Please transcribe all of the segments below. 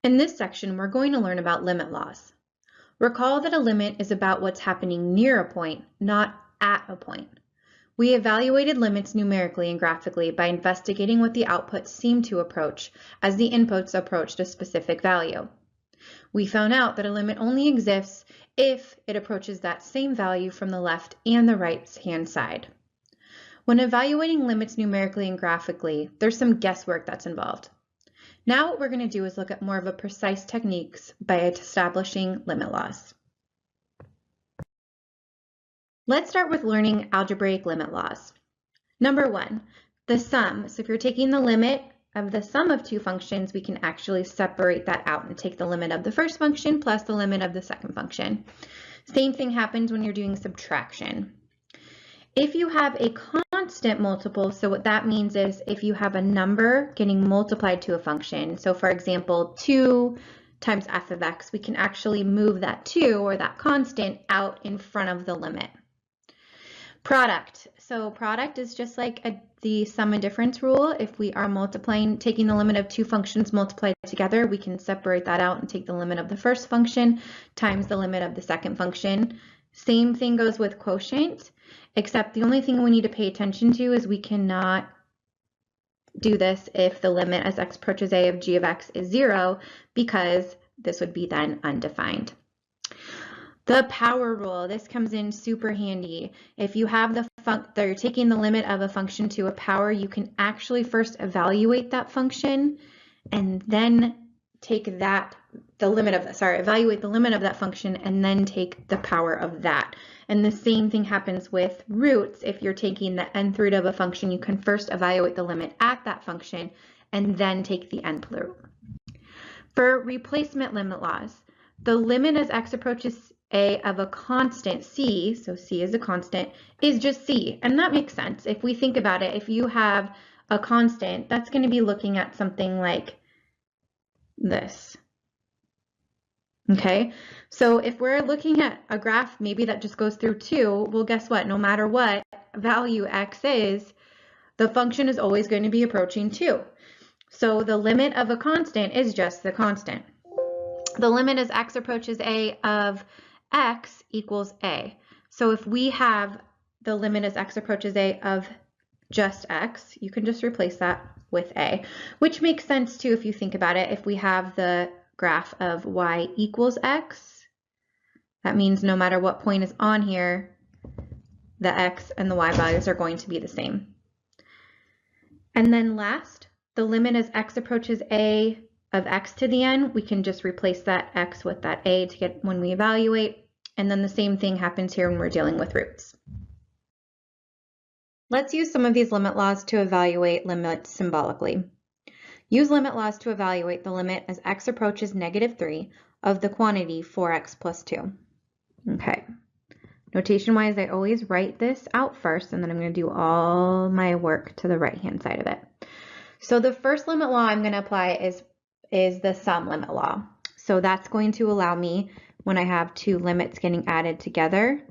In this section, we're going to learn about limit laws. Recall that a limit is about what's happening near a point, not at a point. We evaluated limits numerically and graphically by investigating what the outputs seemed to approach as the inputs approached a specific value. We found out that a limit only exists if it approaches that same value from the left and the right-hand side. When evaluating limits numerically and graphically, there's some guesswork that's involved. Now what we're going to do is look at more of a precise techniques by establishing limit laws. Let's start with learning algebraic limit laws. Number one, the sum. So if you're taking the limit of the sum of two functions, we can actually separate that out and take the limit of the first function plus the limit of the second function. Same thing happens when you're doing subtraction. If you have a constant multiple, so what that means is if you have a number getting multiplied to a function, so for example, 2 times f of x, we can actually move that 2 or that constant out in front of the limit. Product. So product is just like the sum and difference rule. If we are multiplying, taking the limit of two functions multiplied together, we can separate that out and take the limit of the first function times the limit of the second function. Same thing goes with quotient, except the only thing we need to pay attention to is we cannot do this if the limit as x approaches a of g of x is 0, because this would be then undefined. The power rule, this comes in super handy. If you have you're taking the limit of a function to a power, you can actually first evaluate that function and then take evaluate the limit of that function and then take the power of that. And the same thing happens with roots. If you're taking the nth root of a function, you can first evaluate the limit at that function and then take the nth root. For replacement limit laws, the limit as x approaches a of a constant c, so c is a constant, is just c. And that makes sense. If we think about it, if you have a constant, that's going to be looking at something like this. Okay, so if we're looking at a graph maybe that just goes through 2, well, guess what? No matter what value x is, the function is always going to be approaching 2. So the limit of a constant is just the constant. The limit as x approaches a of x equals a. So if we have the limit as x approaches a of just x, you can just replace that with a, which makes sense too if you think about it. If we have the graph of y equals x, that means no matter what point is on here, the x and the y values are going to be the same. And then last, the limit as x approaches a of x to the n, we can just replace that x with that a to get when we evaluate. And then the same thing happens here when we're dealing with roots. Let's use some of these limit laws to evaluate limits symbolically. Use limit laws to evaluate the limit as x approaches -3 of the quantity 4x plus 2. Okay. Notation-wise, I always write this out first, and then I'm going to do all my work to the right-hand side of it. So the first limit law I'm going to apply is the sum limit law. So that's going to allow me, when I have two limits getting added together,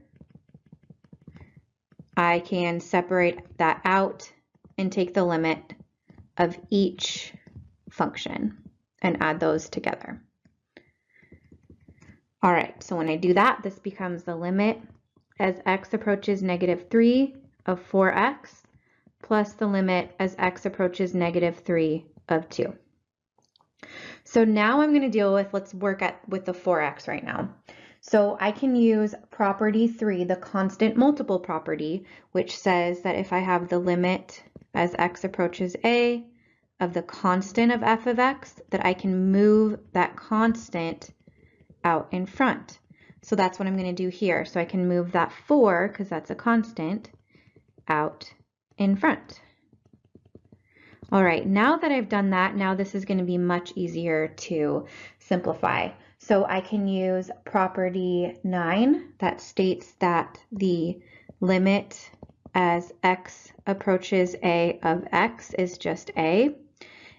I can separate that out and take the limit of each function and add those together. All right, so when I do that, this becomes the limit as x approaches -3 of 4x plus the limit as x approaches -3 of 2. So now I'm going to deal with, let's work with the 4x right now. So I can use property 3, the constant multiple property, which says that if I have the limit as x approaches a of the constant of f of x, that I can move that constant out in front. So that's what I'm going to do here. So I can move that 4, because that's a constant, out in front. All right, now that I've done that, now this is going to be much easier to simplify. So I can use property 9 that states that the limit as x approaches a of x is just a.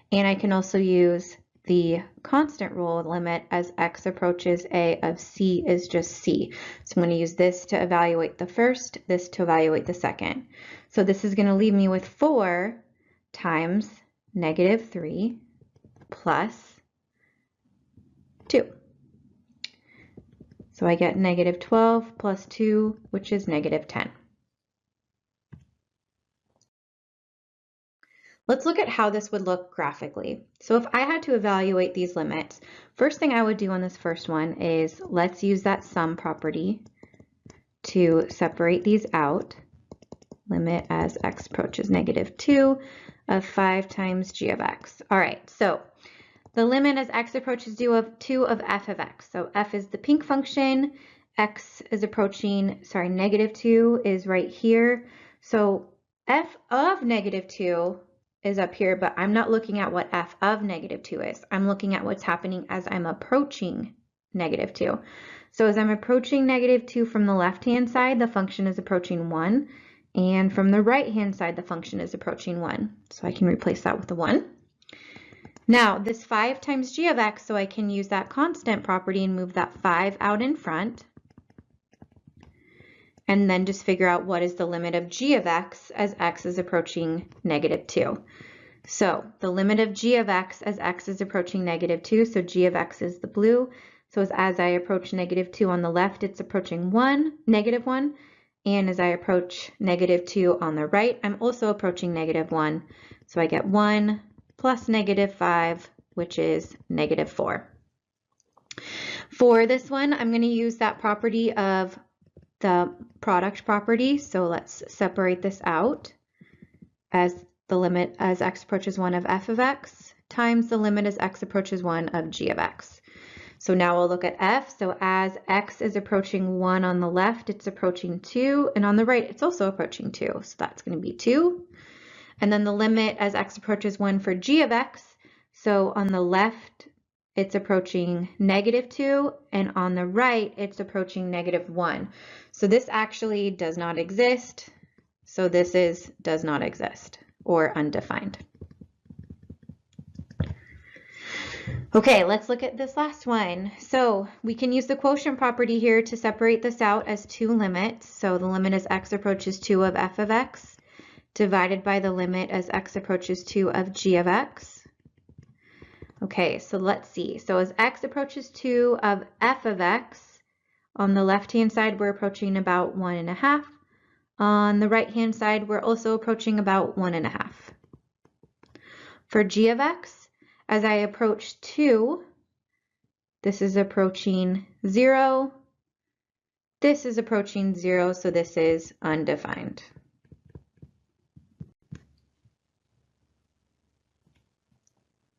And I can also use the constant rule limit as x approaches a of c is just c. So I'm going to use this to evaluate the first, this to evaluate the second. So this is going to leave me with 4 times -3 plus So I get negative 12 plus 2, which is negative 10. Let's look at how this would look graphically. So if I had to evaluate these limits, first thing I would do on this first one is let's use that sum property to separate these out. Limit as x approaches negative 2 of 5 times g of x. All right, so the limit as x approaches 2 of f of x. So f is the pink function, x is approaching, negative 2 is right here. So f of negative 2 is up here, but I'm not looking at what f of negative 2 is. I'm looking at what's happening as I'm approaching negative 2. So as I'm approaching negative 2 from the left-hand side, the function is approaching 1. And from the right-hand side, the function is approaching 1. So I can replace that with a 1. Now, this 5 times g of x, so I can use that constant property and move that 5 out in front. And then just figure out what is the limit of g of x as x is approaching negative 2. So the limit of g of x as x is approaching negative 2, so g of x is the blue. So as I approach negative 2 on the left, it's approaching negative 1. And as I approach negative 2 on the right, I'm also approaching negative 1. So I get 1 plus negative 5, which is negative 4. For this one, I'm going to use that property of the product property. So let's separate this out as the limit as x approaches 1 of f of x times the limit as x approaches 1 of g of x. So now we'll look at f. So as x is approaching 1 on the left, it's approaching 2, and on the right, it's also approaching 2. So that's going to be 2. And then the limit as x approaches 1 for g of x. So on the left, it's approaching negative 2, and on the right, it's approaching negative 1. So this actually does not exist. So this does not exist, or undefined. Okay, let's look at this last one. So we can use the quotient property here to separate this out as two limits. So the limit as x approaches 2 of f of x divided by the limit as x approaches 2 of g of x. Okay, so let's see. So as x approaches 2 of f of x, on the left-hand side, we're approaching about 1.5. On the right-hand side, we're also approaching about 1.5. For g of x, as I approach 2, this is approaching 0. This is approaching 0, so this is undefined.